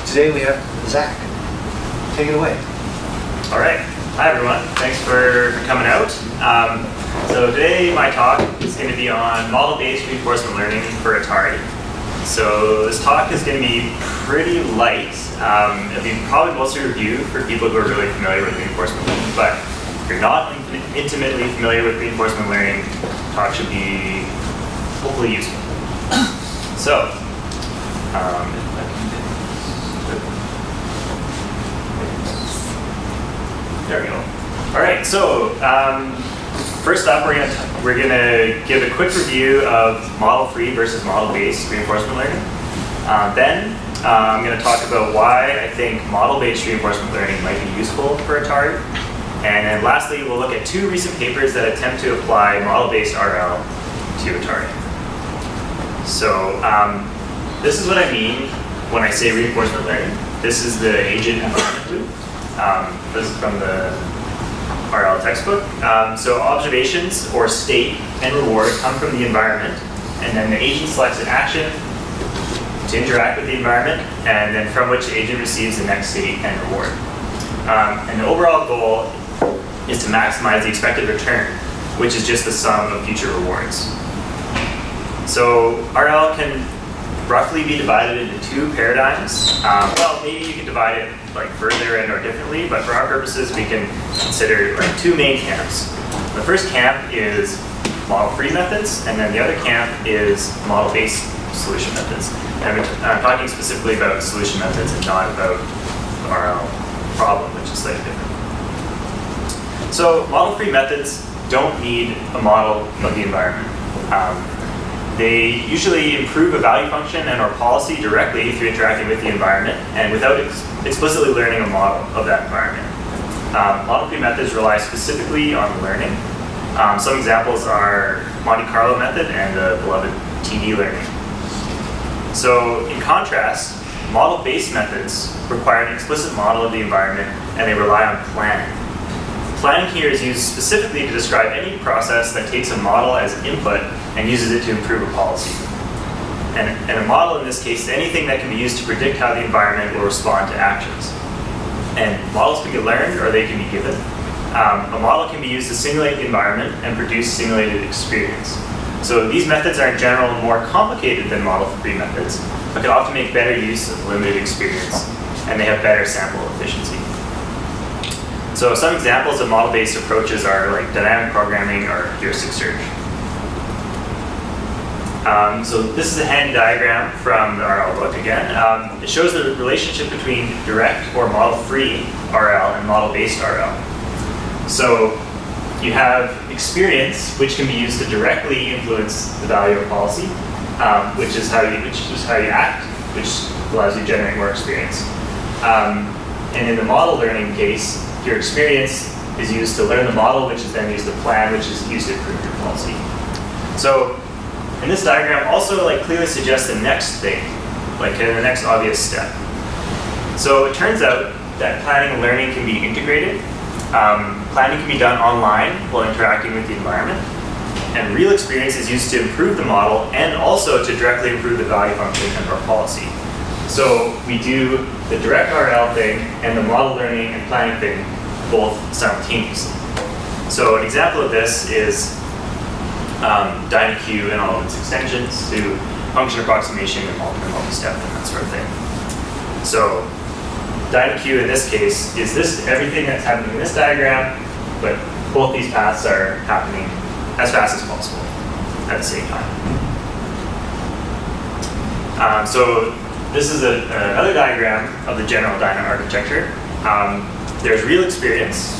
today we have Zach. Take it away. All right. Hi, everyone. Thanks for coming out. So today my talk is going to be on model-based reinforcement learning for Atari. So this talk is going to be pretty light. It'll be probably mostly review for people who are really familiar with reinforcement learning. But if you're not intimately familiar with reinforcement learning, the talk should be hopefully useful. So, there we go. All right. So first up, we're gonna give a quick review of model-free versus model-based reinforcement learning. Then I'm going to talk about why I think model-based reinforcement learning might be useful for Atari. And then lastly, we'll look at two recent papers that attempt to apply model-based RL to Atari. So this is what I mean when I say reinforcement learning. This is the agent environment loop. This is from the RL textbook. So observations or state and reward come from the environment, and then the agent selects an action to interact with the environment, and then from which the agent receives the next state and reward. And the overall goal is to maximize the expected return, which is just the sum of future rewards. So RL can roughly be divided into two paradigms. Well, maybe you can divide it like further and or differently, but for our purposes, we can consider like two main camps. The first camp is model-free methods, and then the other camp is model-based solution methods. And I'm talking specifically about solution methods and not about the RL problem, which is slightly different. So model-free methods don't need a model of the environment. They usually improve a value function and or policy directly through interacting with the environment and without explicitly learning a model of that environment. Model-free methods rely specifically on learning. Some examples are Monte Carlo method and the beloved TD learning. So in contrast, model-based methods require an explicit model of the environment and they rely on planning. Planning here is used specifically to describe any process that takes a model as input and uses it to improve a policy. And a model in this case is anything that can be used to predict how the environment will respond to actions. And models can be learned or they can be given. A model can be used to simulate the environment and produce simulated experience. So these methods are in general more complicated than model-free methods, but can often make better use of limited experience, and they have better sample efficiency. So some examples of model-based approaches are like dynamic programming or heuristic search. So this is a handy diagram from the RL book again. It shows the relationship between direct or model-free RL and model-based RL. So you have experience, which can be used to directly influence the value of policy, which is how you act, which allows you to generate more experience. And in the model learning case, your experience is used to learn the model, which is then used to plan, which is used to improve your policy. So in this diagram also like clearly suggests the next thing, like the next obvious step. So it turns out that planning and learning can be integrated. Planning can be done online while interacting with the environment. And real experience is used to improve the model and also to directly improve the value function and our policy. So we do the direct RL thing and the model learning and planning thing both simultaneously. So an example of this is DynaQ and all of its extensions to function approximation and multi-step and that sort of thing. So DynaQ in this case is everything that's happening in this diagram, but both these paths are happening as fast as possible at the same time. So this is another diagram of the general Dyna architecture. There's real experience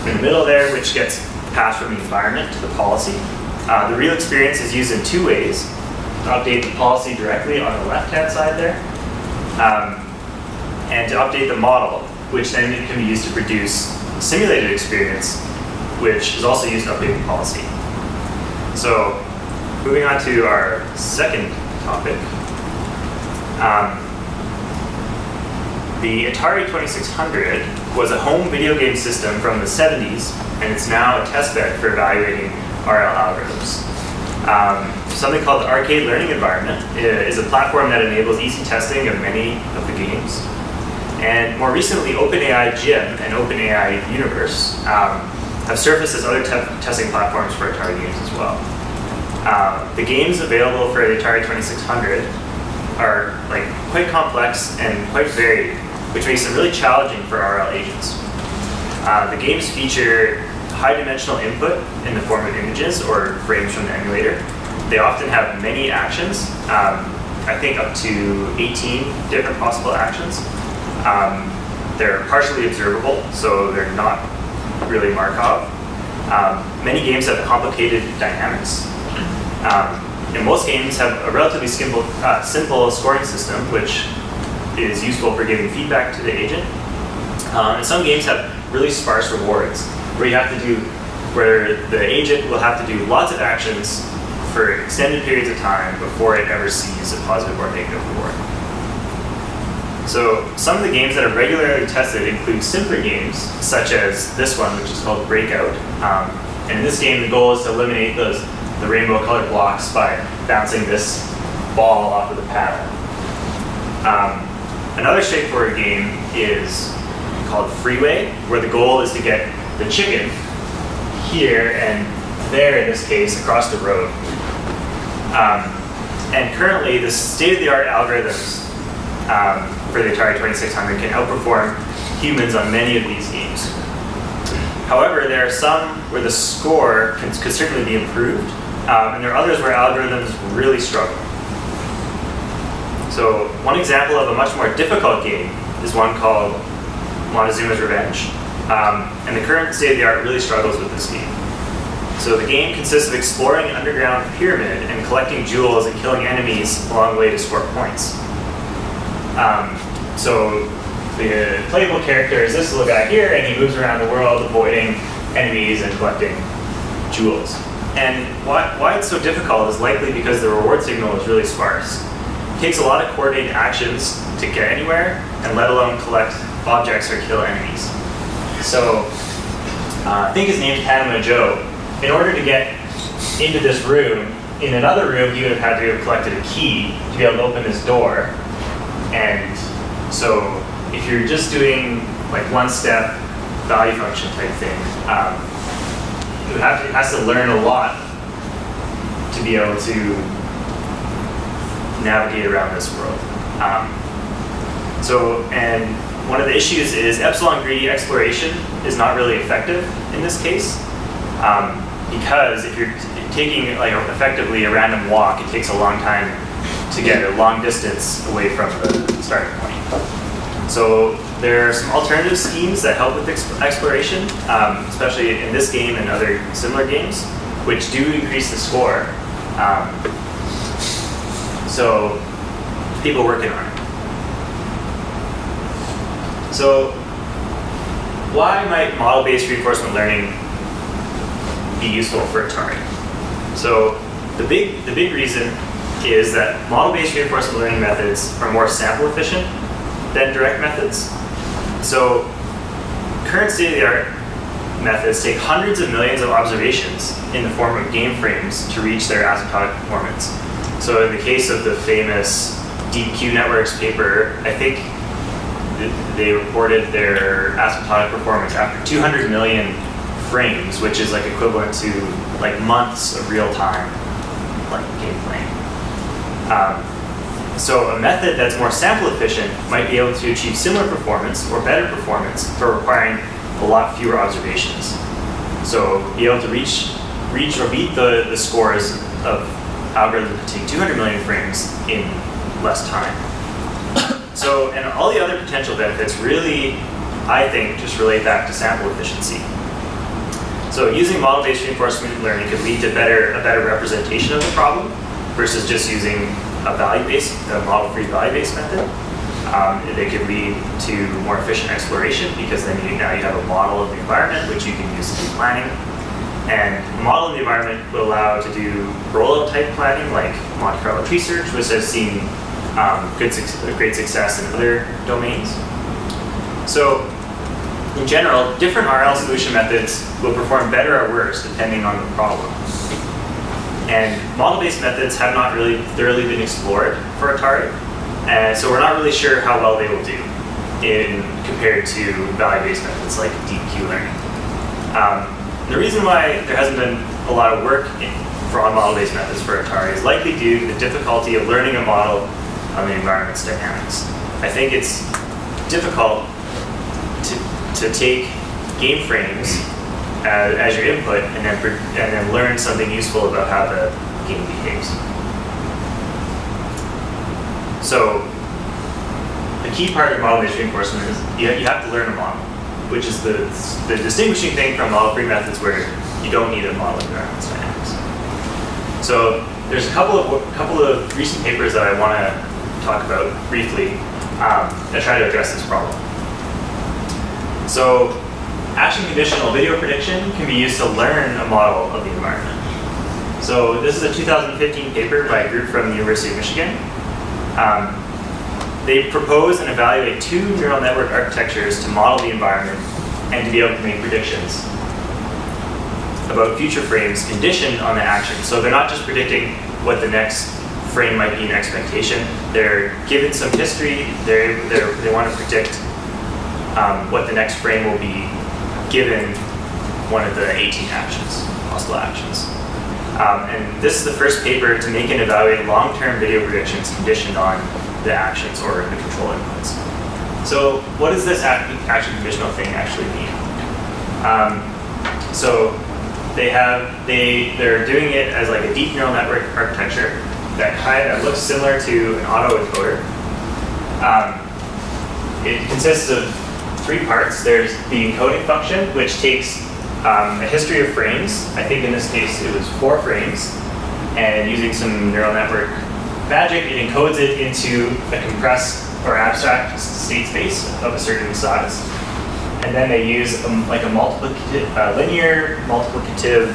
in the middle there, which gets passed from the environment to the policy. The real experience is used in two ways. To update the policy directly on the left-hand side there, and to update the model, which then can be used to produce simulated experience, which is also used to update the policy. So moving on to our second topic. The Atari 2600 was a home video game system from the 70s, and it's now a testbed for evaluating RL algorithms. Something called the Arcade Learning Environment is a platform that enables easy testing of many of the games. And more recently, OpenAI Gym and OpenAI Universe have surfaced as other testing platforms for Atari games as well. The games available for the Atari 2600 are quite complex and quite varied, which makes them really challenging for RL agents. The games feature high-dimensional input in the form of images or frames from the emulator. They often have many actions, I think up to 18 different possible actions. They're partially observable, so they're not really Markov. Many games have complicated dynamics. And most games have a relatively simple scoring system, which is useful for giving feedback to the agent. And some games have really sparse rewards, where the agent will have to do lots of actions for extended periods of time before it ever sees a positive or negative reward. So some of the games that are regularly tested include simpler games, such as this one, which is called Breakout. And in this game, the goal is to eliminate the rainbow colored blocks by bouncing this ball off of the paddle. Another straightforward game is called Freeway, where the goal is to get the chicken here and there, in this case, across the road. And currently, the state-of-the-art algorithms for the Atari 2600 can outperform humans on many of these games. However, there are some where the score could certainly be improved, and there are others where algorithms really struggle. So one example of a much more difficult game is one called Montezuma's Revenge. And the current state-of-the-art really struggles with this game. So the game consists of exploring an underground pyramid and collecting jewels and killing enemies along the way to score points. So the playable character is this little guy here, and he moves around the world avoiding enemies and collecting jewels. And why it's so difficult is likely because the reward signal is really sparse. It takes a lot of coordinated actions to get anywhere, and let alone collect objects or kill enemies. So I think his name's Panama Joe. In order to get into this room, in another room, he would have had to have collected a key to be able to open this door. And so if you're just doing one-step value function type thing, it has to learn a lot to be able to navigate around this world. And one of the issues is epsilon greedy exploration is not really effective in this case, because if you're taking effectively a random walk, it takes a long time to get a long distance away from the starting point. So there are some alternative schemes that help with exploration, especially in this game and other similar games, which do increase the score. So people working on it. So why might model-based reinforcement learning be useful for Atari? So the big reason is that model-based reinforcement learning methods are more sample efficient than direct methods. So current state-of-the-art methods take hundreds of millions of observations in the form of game frames to reach their asymptotic performance. So in the case of the famous DeepQ Networks paper, I think they reported their asymptotic performance after 200 million frames, which is equivalent to months of real-time game playing. So a method that's more sample efficient might be able to achieve similar performance or better performance for requiring a lot fewer observations. So be able to reach or beat the scores of algorithms that take 200 million frames in less time. So, and all the other potential benefits really, I think, just relate back to sample efficiency. So using model-based reinforcement learning could lead to a better representation of the problem versus just using a model-free value-based method. They could lead to more efficient exploration because then now you have a model of the environment which you can use to do planning. And the model of the environment will allow to do rollout type planning like Monte Carlo tree search, which has seen great success in other domains. So in general, different RL solution methods will perform better or worse depending on the problem. And model-based methods have not really thoroughly been explored for Atari, and so we're not really sure how well they will do compared to value-based methods like deep Q learning. The reason why there hasn't been a lot of work on model-based methods for Atari is likely due to the difficulty of learning a model on the environment's dynamics. I think it's difficult to take game frames as your input and then learn something useful about how the game behaves. So the key part of model-based reinforcement is you have to learn a model, which is the distinguishing thing from model-free methods where you don't need a model of environment's dynamics. So there's a couple of recent papers that I want to talk about briefly that try to address this problem. So action conditional video prediction can be used to learn a model of the environment. So this is a 2015 paper by a group from the University of Michigan. They propose and evaluate 2 neural network architectures to model the environment and to be able to make predictions about future frames conditioned on the action. So they're not just predicting what the next frame might be in expectation. They're given some history. They want to predict what the next frame will be given one of the 18 actions, possible actions. And this is the first paper to make and evaluate long-term video predictions conditioned on the actions or the control inputs. So what does this action conditional thing actually mean? So they're doing it as like a deep neural network architecture that kind of looks similar to an autoencoder. It consists of 3 parts. There's the encoding function, which takes a history of frames. I think in this case it was 4 frames, and using some neural network magic, it encodes it into a compressed or abstract state space of a certain size. And then they use like a linear multiplicative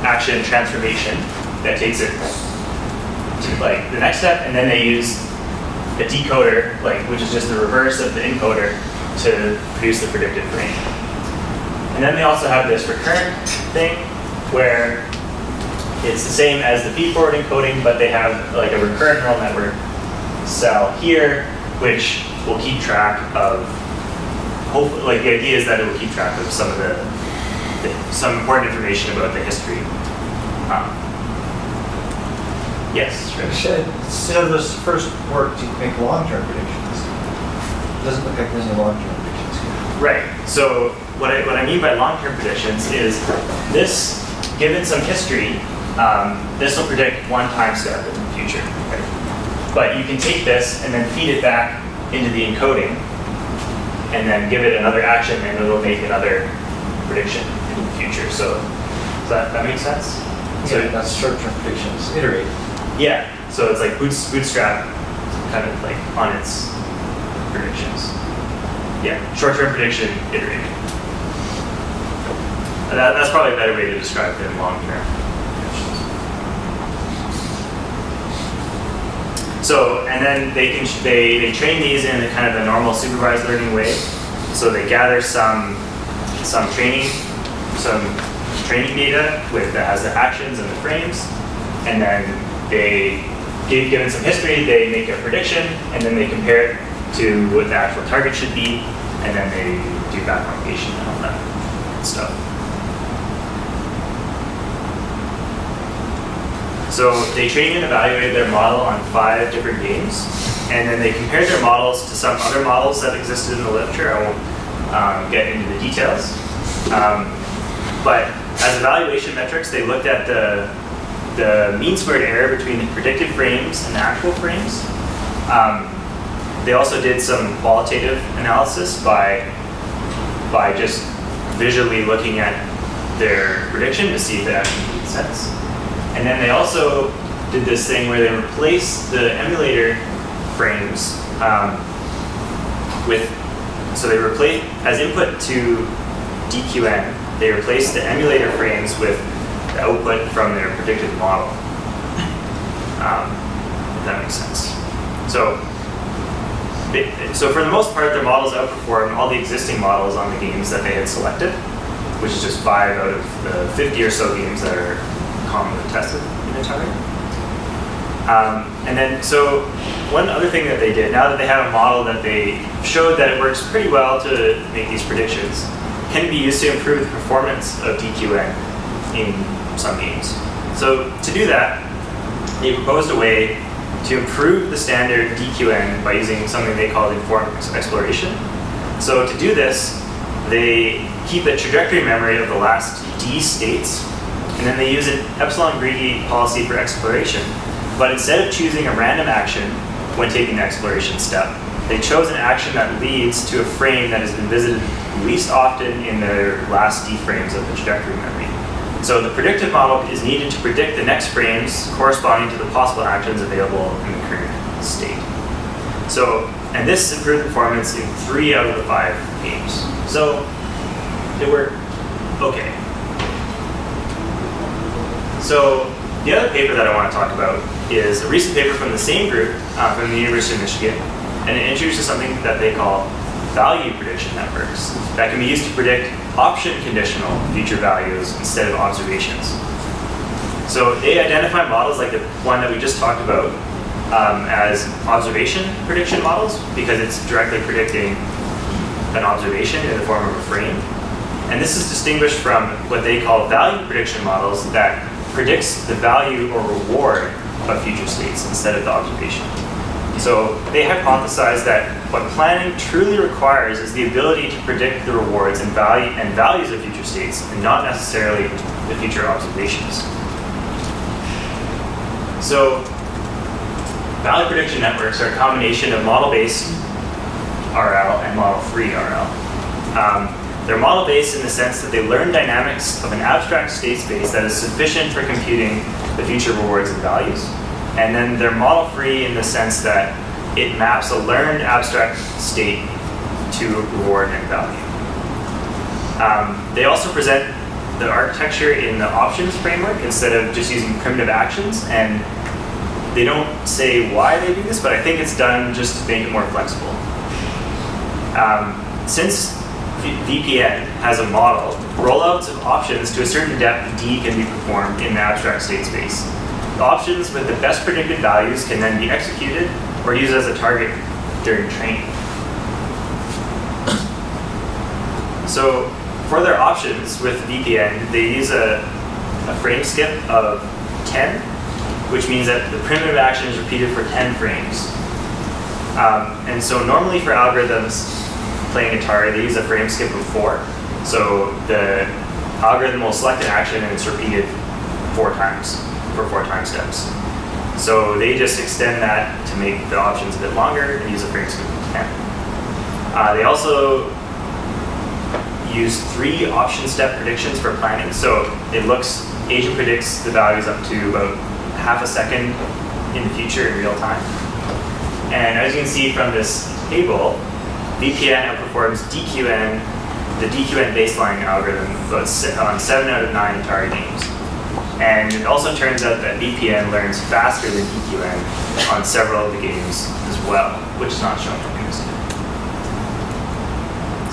action transformation that takes it to like the next step, and then they use a decoder, which is just the reverse of the encoder, to produce the predicted frame. And then they also have this recurrent thing where it's the same as the feed-forward encoding, but they have like a recurrent neural network cell here, which will keep track of, hopefully, like the idea is that it will keep track of some of some important information about the history. Yes, sure. So this first work to make long-term predictions. It doesn't look like there's any long-term predictions here. Right. So what I mean by long-term predictions is this, given some history, this will predict one time step in the future. Right? But you can take this and then feed it back into the encoding, and then give it another action, and it will make another prediction in the future. So does that make sense? So Yeah, that's short-term predictions. Iterate. yeah. So it's like bootstrap, kind of like on its predictions. Yeah. Short-term prediction, iterate. That's probably a better way to describe it than long-term. So, and then they train these in a kind of a normal supervised learning way. So they gather some training data that has the actions and the frames, and then given some history, they make a prediction, and then they compare it to what the actual target should be, and then they do backpropagation and all that stuff. So they trained and evaluated their model on 5 different games, and then they compared their models to some other models that existed in the literature. I won't get into the details. But as evaluation metrics, they looked at the mean squared error between the predicted frames and the actual frames. They also did some qualitative analysis by just visually looking at their prediction to see if it actually made sense. And then they also did this thing where they replaced the emulator frames so they replaced, as input to DQN, they replaced the emulator frames with the output from their predicted model. If that makes sense. So for the most part, their models outperformed all the existing models on the games that they had selected, which is just 5 out of the 50 or so games that are commonly tested in And then, so one other thing that they did, now that they have a model that they showed that it works pretty well to make these predictions, can be used to improve the performance of DQN in some games. So to do that, they proposed a way to improve the standard DQN by using something they called informal exploration. So to do this, they keep a trajectory memory of the last D states, and then they use an epsilon greedy policy for exploration. But instead of choosing a random action when taking the exploration step, they chose an action that leads to a frame that has been visited least often in their last D frames of the trajectory memory. So the predictive model is needed to predict the next frames corresponding to the possible actions available in the current state. So, and this improved performance in 3 out of the 5 games. So, it worked okay. So, the other paper that I want to talk about is a recent paper from the same group from the University of Michigan, and it introduces something that they call value prediction networks that can be used to predict option conditional future values instead of observations. So they identify models like the one that we just talked about as observation prediction models because it's directly predicting an observation in the form of a frame. And this is distinguished from what they call value prediction models that predicts the value or reward of future states instead of the observation. So they hypothesize that what planning truly requires is the ability to predict the rewards and values of future states, and not necessarily the future observations. So value prediction networks are a combination of model-based RL and model-free RL. They're model-based in the sense that they learn dynamics of an abstract state space that is sufficient for computing the future rewards and values. And then they're model-free in the sense that it maps a learned abstract state to reward and value. They also present the architecture in the options framework instead of just using primitive actions. And they don't say why they do this, but I think it's done just to make it more flexible. Since VPN has a model, rollouts of options to a certain depth D can be performed in the abstract state space. The options with the best predicted values can then be executed or used as a target during training. So for their options with VPN, they use a frame skip of 10, which means that the primitive action is repeated for 10 frames. And so normally for algorithms playing Atari, they use a frame skip of 4. So the algorithm will select an action and it's repeated 4 times for 4 time steps. So they just extend that to make the options a bit longer and use a frame skip of 10. They also use 3 option step predictions for planning. So agent predicts the values up to about half a second in the future in real time. And as you can see from this table, VPN outperforms DQN, the DQN baseline algorithm, on 7 out of 9 Atari games. And it also turns out that VPN learns faster than DQN on several of the games as well, which is not shown in this.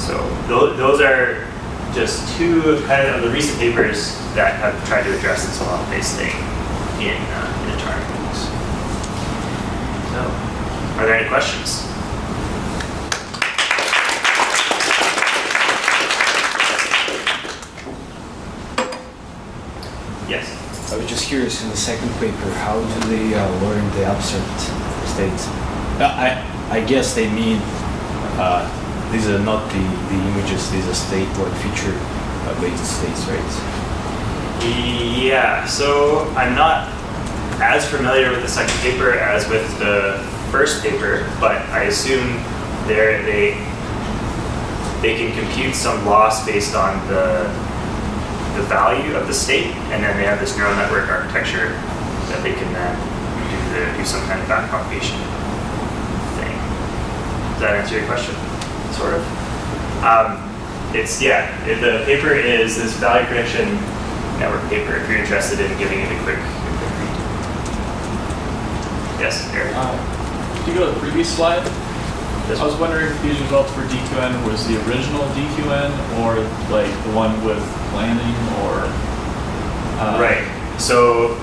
So those are just 2 kind of the recent papers that have tried to address this model-based thing in Atari games. So, are there any questions? Yes. I was just curious, in the second paper, how do they learn the abstract states? I guess they mean these are not the images, these are state or feature-based states, right? Yeah, so I'm not as familiar with the second paper as with the first paper, but I assume they can compute some loss based on the value of the state, and then they have this neural network architecture that they can then do some kind of back propagation thing. Does that answer your question? Sort of. The paper is this value prediction network paper, if you're interested in giving it a quick read. Yes, Eric? Could you go to the previous slide? I was wondering if these results for DQN was the original DQN or like the one with planning or... Right. So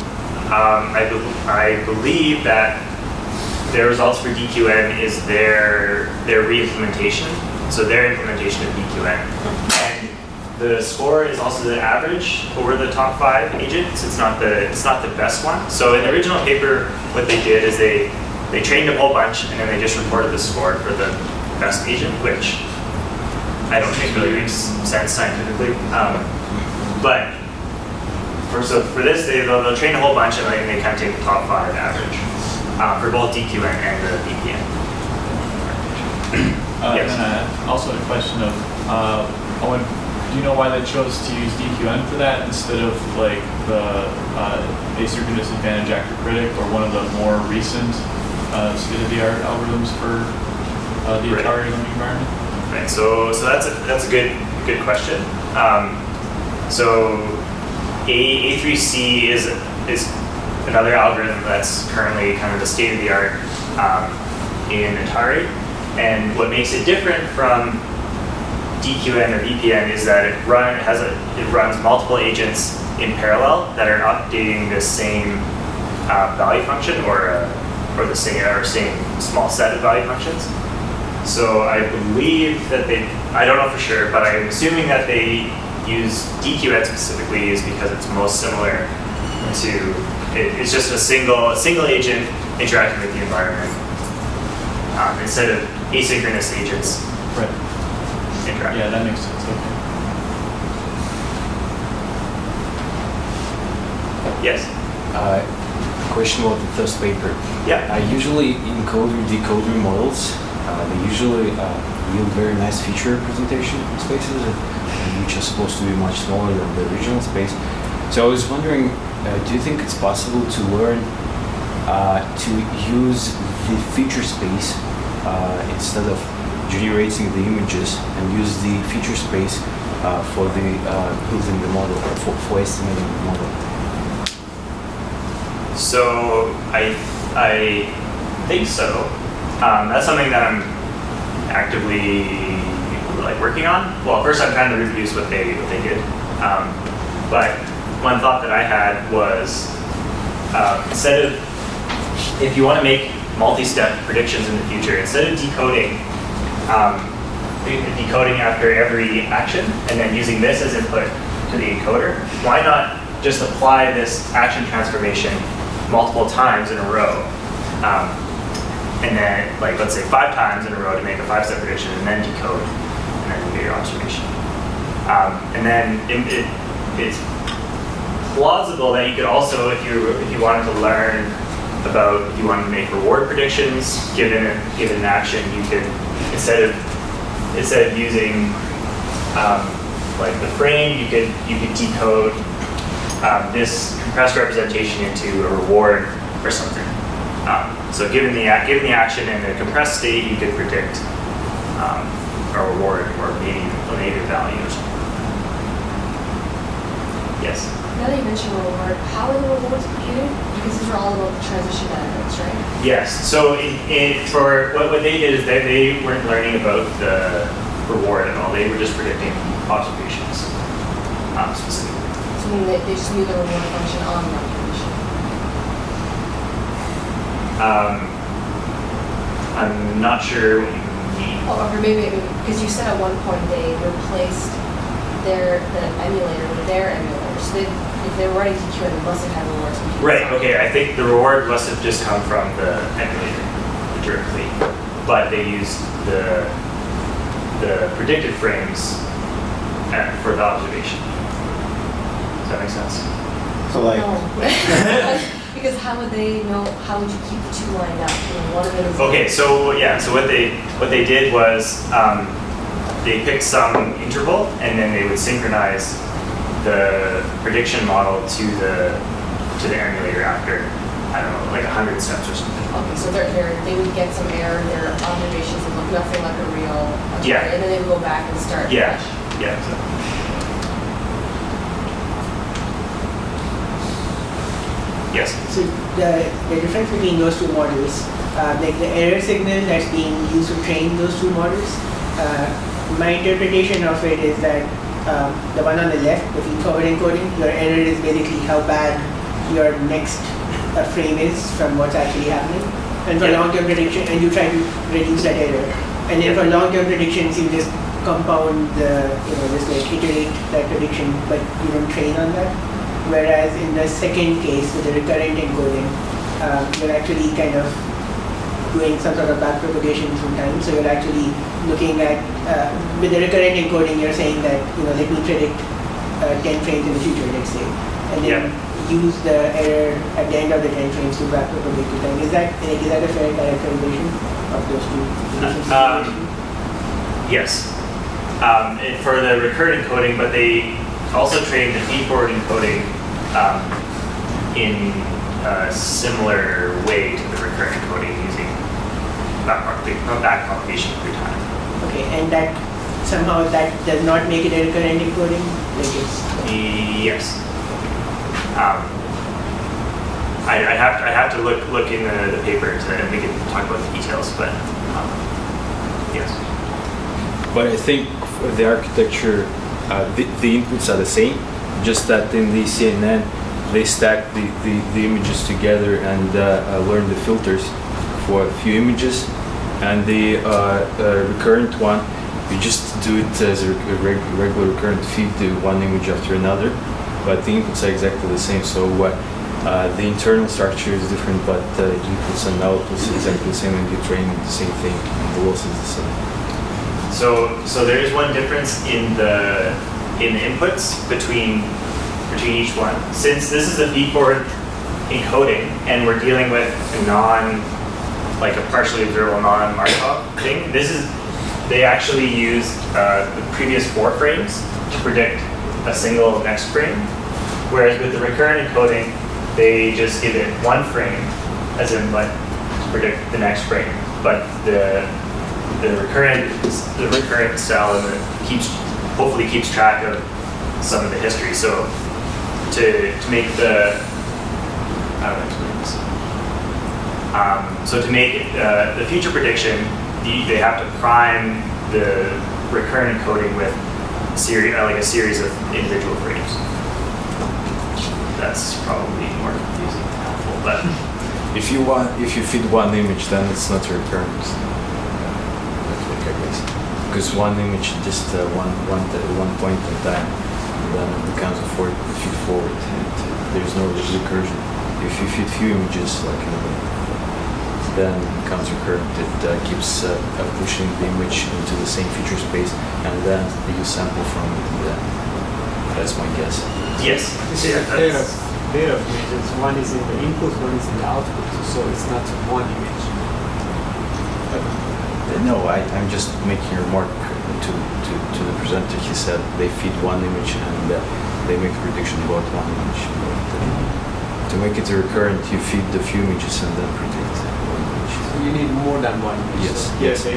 I believe that their results for DQN is their re-implementation, so their implementation of DQN. And the score is also the average over the top 5 agents. It's not the best one. So in the original paper, what they did is they trained a whole bunch and then they just reported the score for the best agent, which I don't think really makes sense scientifically. But for this, they'll train a whole bunch and then they kind of take the top 5 average for both DQN and the VPN. Yes. And then I also had a question of, Owen, do you know why they chose to use DQN for that instead of like the asynchronous advantage actor critic or one of the more recent state-of-the-art algorithms for the Atari learning environment? Right. So that's a good question. So A3C is another algorithm that's currently kind of the state-of-the-art in Atari. And what makes it different from DQN or VPN is that it runs multiple agents in parallel that are updating the same value function or the same small set of value functions. So I believe that I don't know for sure, but I'm assuming that they use DQN specifically is because it's most similar to, it's just a single agent interacting with the environment instead of asynchronous agents. Right. Interacting. Yeah, that makes sense. Okay. Yes. Question about the first paper. Yeah. Usually encoder-decoder models, they usually yield very nice feature representation spaces, which are supposed to be much smaller than the original space. So I was wondering, do you think it's possible to learn to use the feature space instead of generating the images and use the feature space for the building the model, for estimating the model? So I think so. That's something that I'm actively working on. Well, first I'm trying to reproduce what they did. But one thought that I had was instead of, if you want to make multi-step predictions in the future, instead of decoding after every action and then using this as input to the encoder, why not just apply this action transformation multiple times in a row, and then let's say 5 times in a row to make a 5-step prediction, and then decode, and then you get your observation. And then it's plausible that you could also, if you wanted to learn about, if you wanted to make reward predictions given an action, you could instead of using the frame, you could decode this compressed representation into a reward or something. So given the action in a compressed state, you could predict a reward or maybe a negative value or something. Yes? Now that you mentioned reward, how are the rewards computed? Because these are all about the transition dynamics, right? Yes. So for what they did is they weren't learning about the reward at all. They were just predicting observations specifically. So I mean, they just knew the reward function on the observation. I'm not sure what you mean. Or maybe because you said at one point they replaced the emulator with their emulator. So if they were writing DQN, they must have had rewards computed. Right. Okay. I think the reward must have just come from the emulator directly, but they used the predicted frames for the observation. Does that make sense? So like, No. Because how would they know? How would you keep the two lined up? One of them is Okay, so yeah, so what they did was they picked some interval and then they would synchronize the prediction model to the emulator after, I don't know, 100 steps or something. Okay, so they would get some error. Their observations would look nothing like a real. Yeah. And then they would go back and start. Yeah. fresh. Yeah. So. Yes. So the difference between those two models, like the error signal that's being used to train those two models, my interpretation of it is that the one on the left, the feed-forward encoding, your error is basically how bad your next frame is from what's actually happening. And for Yeah. long-term prediction, and you try to reduce that error. And then for long-term predictions, you just compound just like iterate that prediction, but you don't train on that. Whereas in the second case, with the recurrent encoding, you're actually kind of doing some sort of back propagation through time. So you're actually looking at, with the recurrent encoding, you're saying that, let me predict 10 frames in the future, let's say. And then use the error at the end of the 10 frames to back propagate to time. Is that a fair characterization of those two? Yes. For the recurrent encoding, but they also train the feed-forward encoding in a similar way to the recurrent encoding using back propagation through time. Okay, and that somehow that does not make it a recurrent encoding? Like it's... Yes. I have to look in the paper and we can talk about the details, but yes. But I think for the architecture, the inputs are the same, just that in the CNN, they stack the images together and learn the filters for a few images. And the recurrent one, you just do it as a regular recurrent feed, do one image after another, but the inputs are exactly the same. So the internal structure is different, but the inputs and outputs are exactly the same, and you train the same thing, and the loss is the same. So there is one difference in the inputs between each one. Since this is a feed-forward encoding, and we're dealing with a partially observable non-Markov thing, they actually used the previous 4 frames to predict a single next frame, whereas with the recurrent encoding, they just give it 1 frame, as in to predict the next frame. But the recurrent style hopefully keeps track of some of the history. So to make how do I explain this? So to make the future prediction, they have to prime the recurrent encoding with a series of individual frames. That's probably more confusing than helpful, but if you feed one image, then it's not a recurrent network, I guess, because one image just one point in time, then it becomes a feed forward. There's no recursion. If you feed few images, then it becomes recurrent. It keeps pushing the image into the same feature space, and then you sample from it. That's my guess. yes. This is a pair of images. One is in the input, one is in the output, so it's not one image. No, I'm just making a remark to the presenter. He said they feed one image and they make a prediction about one image. But, to make it recurrent, you feed the few images and then predict one image. So you need more than one image. Yes. So,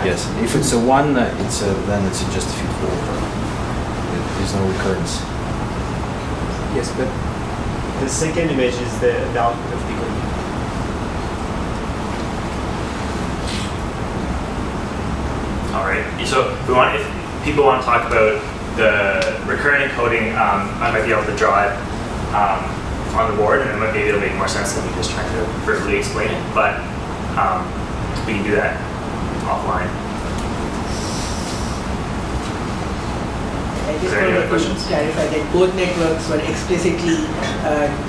Yes. If it's a one, then it's just a feed forward. There's no recurrence. Yes, but the second image is the output of decoding. All right. So if people want to talk about the recurrent encoding, I might be able to draw it on the board, and maybe it'll make more sense than me just trying to verbally explain it. But we can do that offline. I Is just there any other wanted to questions? clarify that both networks were explicitly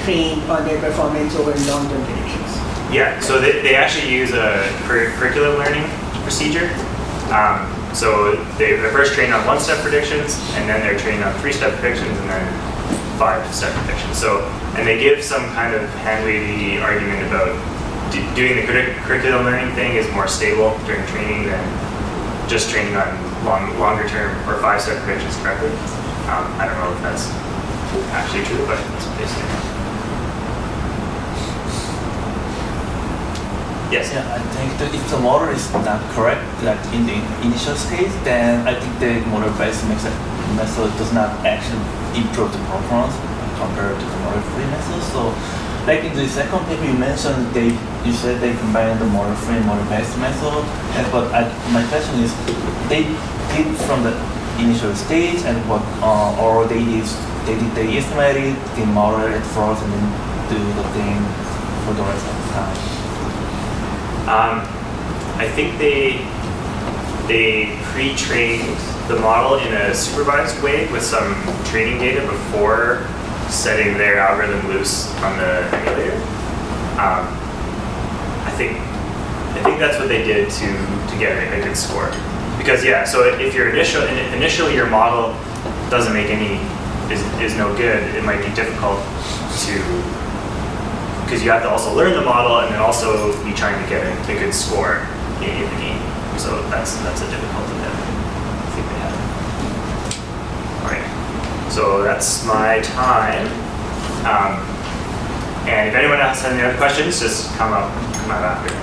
trained on their performance over long-term predictions. Yeah, so they actually use a curriculum learning procedure. So they're first trained on 1-step predictions, and then they're trained on 3-step predictions, and then 5-step predictions. So, and they give some kind of hand-wavy argument about doing the curriculum learning thing is more stable during training than just training on longer term or 5-step predictions correctly. I don't know if that's actually true, but that's basically it. Yes. Yeah, I think that if the model is not correct, like in the initial stage, then I think the model-based method does not actually improve the performance compared to the model-free method. So, like in the second paper you mentioned, you said they combined the model-free and model-based method. But my question is, they did from the initial stage, and what, or they estimated the model at first and then do the thing for the rest of the time? I think they pre-trained the model in a supervised way with some training data before setting their algorithm loose on the emulator. I think that's what they did to get a good score. Because yeah, so if your initially your model doesn't make is no good, it might be difficult to, because you have to also learn the model and then also be trying to get a good score in the game. So that's a difficulty that I think they have. All right, so that's my time. And if anyone else has any other questions, just come out after.